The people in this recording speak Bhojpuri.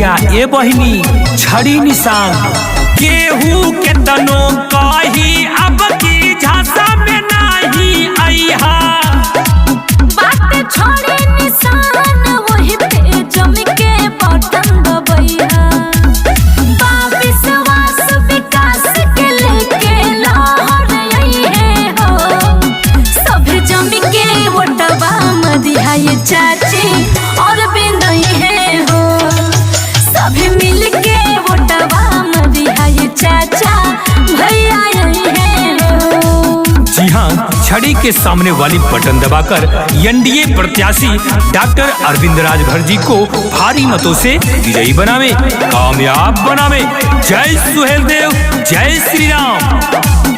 भैया ए बहिनी छड़ी निशान केहू के तनो कही अब की झांसा में नहीं आईहा बात छोड़े निशान वही पे जम के बटन दबैया बा विश्वास विकास के लेके लहर आई है हो सब जम के वोटवा मदिहा ये चाची और बिंदई है हो सभी मिल के वोटवा मदिहा ये चाचा भैया आई है हो। जी हाँ, छड़ी के सामने वाली बटन दबाकर एनडीए प्रत्याशी डॉक्टर अरविंद राजभर जी को भारी मतों से विजयी बनावे, कामयाब बनावे। जय सुहेलदेव, जय श्री राम।